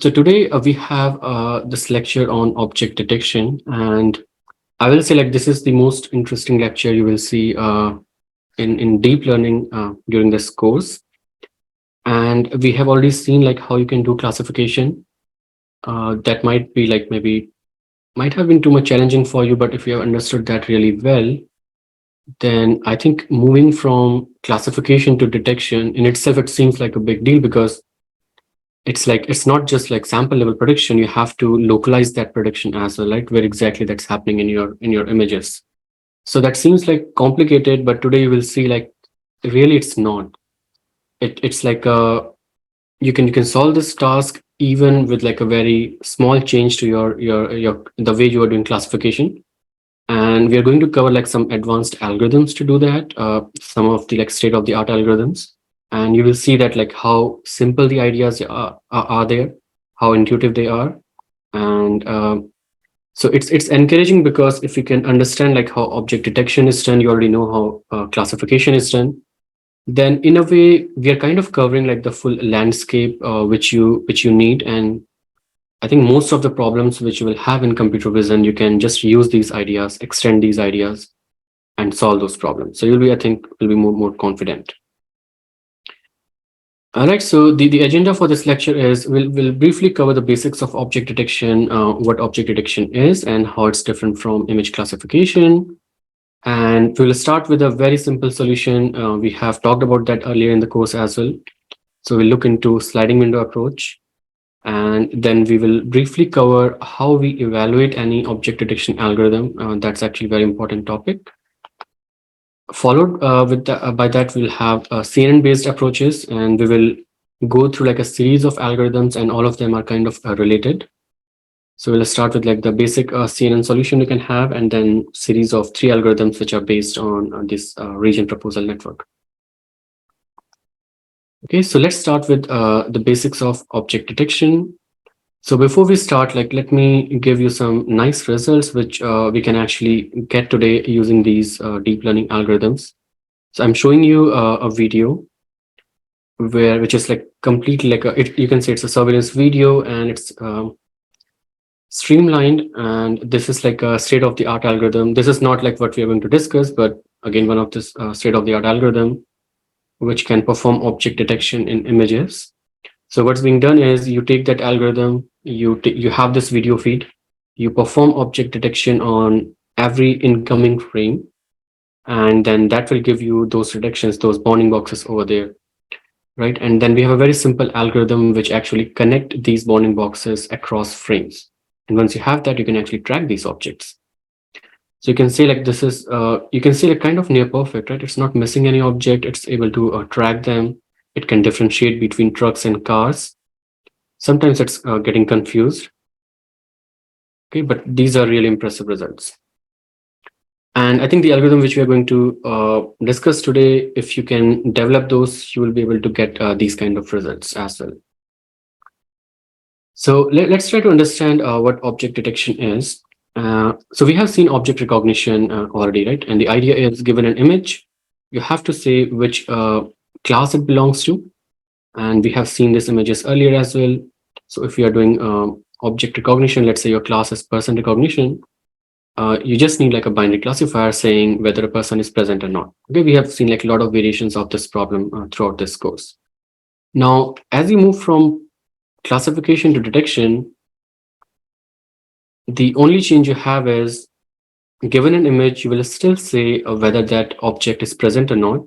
So today we have this lecture on object detection, and I will say like this is the most interesting lecture you will see in deep learning during this course. And we have already seen like how you can do classification. That might be like maybe might have been too much challenging for you, but if you have understood that really well, then I think moving from classification to detection in itself, it seems like a big deal because it's like it's not just like sample level prediction. You have to localize that prediction as well, like where exactly that's happening in your images. So that seems like complicated, but today you will see like really it's not. It's like you can solve this task even with like a very small change to your the way you are doing classification. And we are going to cover like some advanced algorithms to do that, some of the like state of the art algorithms. And you will see that like how simple the ideas are there, how intuitive they are. And so it's encouraging because if you can understand like how object detection is done, you already know how classification is done. Then in a way, we are kind of covering like the full landscape which you need. And I think most of the problems which you will have in computer vision, you can just use these ideas, extend these ideas, and solve those problems. So you'll be, I think, will be more confident. All right. So the agenda for this lecture is we'll briefly cover the basics of object detection, what object detection is, and how it's different from image classification. And we'll start with a very simple solution. We have talked about that earlier in the course as well. So we'll look into sliding window approach. And then we will briefly cover how we evaluate any object detection algorithm. That's actually a very important topic. Followed by that, we'll have CNN-based approaches, and we will go through like a series of algorithms, and all of them are kind of related. So we'll start with like the basic CNN solution you can have, and then series of 3 algorithms which are based on this region proposal network. Okay, so let's start with the basics of object detection. So before we start, like let me give you some nice results which we can actually get today using these deep learning algorithms. So I'm showing you a video which is like completely like you can say it's a surveillance video, and it's streamlined, and this is like a state of the art algorithm. This is not like what we are going to discuss, but again, one of this state of the art algorithm which can perform object detection in images. So what's being done is you take that algorithm, you have this video feed, you perform object detection on every incoming frame, and then that will give you those detections, those bounding boxes over there, right? And then we have a very simple algorithm which actually connect these bounding boxes across frames. And once you have that, you can actually track these objects. So you can say like this is, you can see like kind of near perfect, right? It's not missing any object. It's able to track them. It can differentiate between trucks and cars. Sometimes it's getting confused. Okay, but these are really impressive results. And I think the algorithm which we are going to discuss today, if you can develop those, you will be able to get these kind of results as well. So let's try to understand what object detection is. So we have seen object recognition already, right? And the idea is given an image, you have to say which class it belongs to. And we have seen these images earlier as well. So if you are doing object recognition, let's say your class is person recognition, you just need like a binary classifier saying whether a person is present or not. Okay, we have seen like a lot of variations of this problem throughout this course. Now, as we move from classification to detection, the only change you have is given an image, you will still say whether that object is present or not.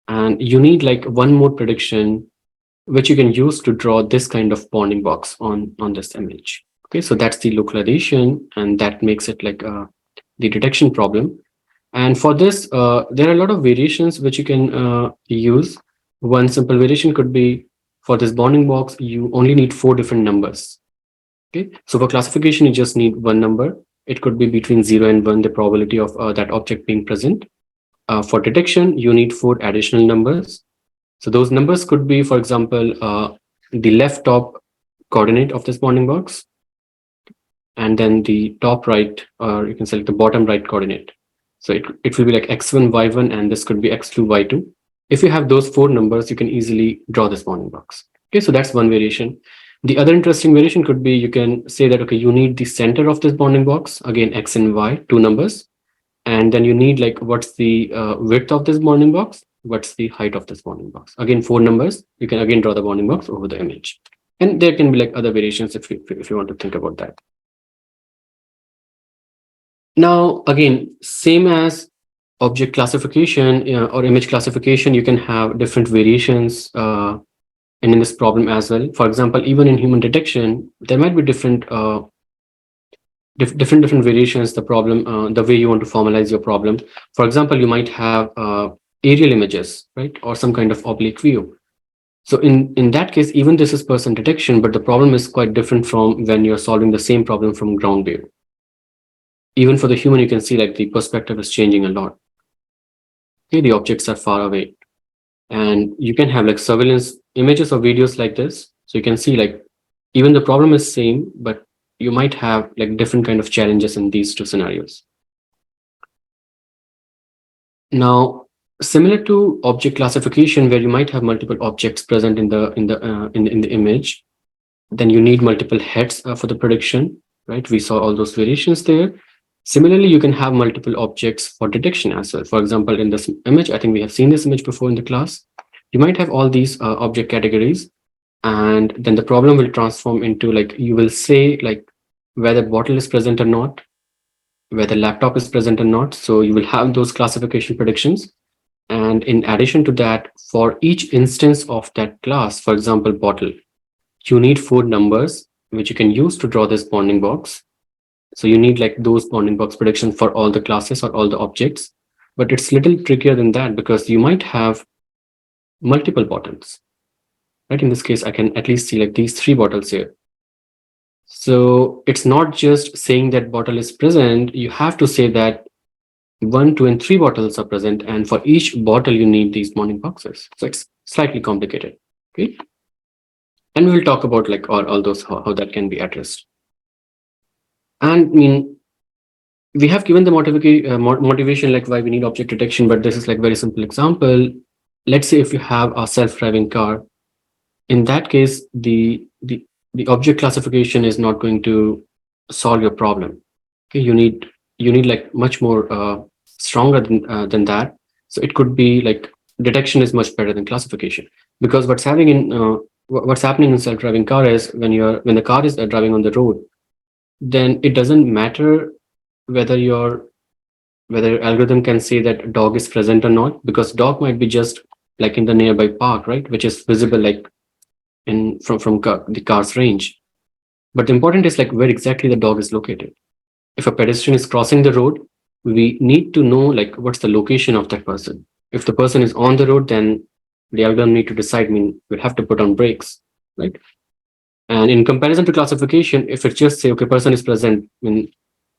And you need like one more prediction which you can use to draw this kind of bounding box on this image. Okay, so that's the localization, and that makes it like the detection problem. And for this, there are a lot of variations which you can use. One simple variation could be for this bounding box, you only need 4 different numbers. Okay, so for classification, you just need one number. It could be between 0 and 1, the probability of that object being present. For detection, you need 4 additional numbers. So those numbers could be, for example, the left top coordinate of this bounding box, and then the top right, or you can select the bottom right coordinate. So it will be like x1, y1, and this could be x2, y2. If you have those 4 numbers, you can easily draw this bounding box. Okay, so that's one variation. The other interesting variation could be you can say that, okay, you need the center of this bounding box, again, X and Y, two numbers. And then you need like, what's the width of this bounding box? What's the height of this bounding box? Again, four numbers. You can again draw the bounding box over the image. And there can be like other variations if you want to think about that. Now, again, same as object classification or image classification, you can have different variations and in this problem as well. For example, even in human detection, there might be different different variations, the problem, the way you want to formalize your problem. For example, you might have aerial images, right? Or some kind of oblique view. So in that case, even this is person detection, but the problem is quite different from when you're solving the same problem from ground view. Even for the human, you can see like the perspective is changing a lot. Okay, the objects are far away. And you can have like surveillance images or videos like this. So you can see like even the problem is same, but you might have like different kind of challenges in these two scenarios. Now, similar to object classification, where you might have multiple objects present in the image, then you need multiple heads for the prediction, right? We saw all those variations there. Similarly, you can have multiple objects for detection as well. For example, in this image, I think we have seen this image before in the class. You might have all these object categories, and then the problem will transform into like, you will say like whether bottle is present or not, whether laptop is present or not. So you will have those classification predictions. And in addition to that, for each instance of that class, for example, bottle, you need four numbers, which you can use to draw this bounding box. So you need like those bounding box predictions for all the classes or all the objects. But it's a little trickier than that because you might have multiple bottles, right? In this case, I can at least see like these three bottles here. So it's not just saying that bottle is present. You have to say that 1, 2, and 3 bottles are present. And for each bottle, you need these bounding boxes. So it's slightly complicated. Okay. And we will talk about like all those, how that can be addressed. And I mean, we have given the motivation like why we need object detection, but this is like very simple example. Let's say if you have a self-driving car, in that case, the object classification is not going to solve your problem. Okay, you need like much more stronger than that. So it could be like detection is much better than classification, because what's happening in self-driving car is when the car is driving on the road, then it doesn't matter whether your algorithm can say that dog is present or not, because dog might be just like in the nearby park, right, which is visible like from the car's range. But the important is like where exactly the dog is located. If a pedestrian is crossing the road, we need to know like what's the location of that person. If the person is on the road, then the algorithm need to decide, I mean, we'll have to put on brakes, right? And in comparison to classification, if it just say, okay, person is present, I mean,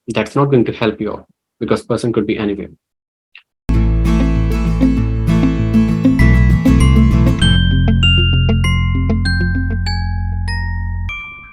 that's not going to help you out because person could be anywhere.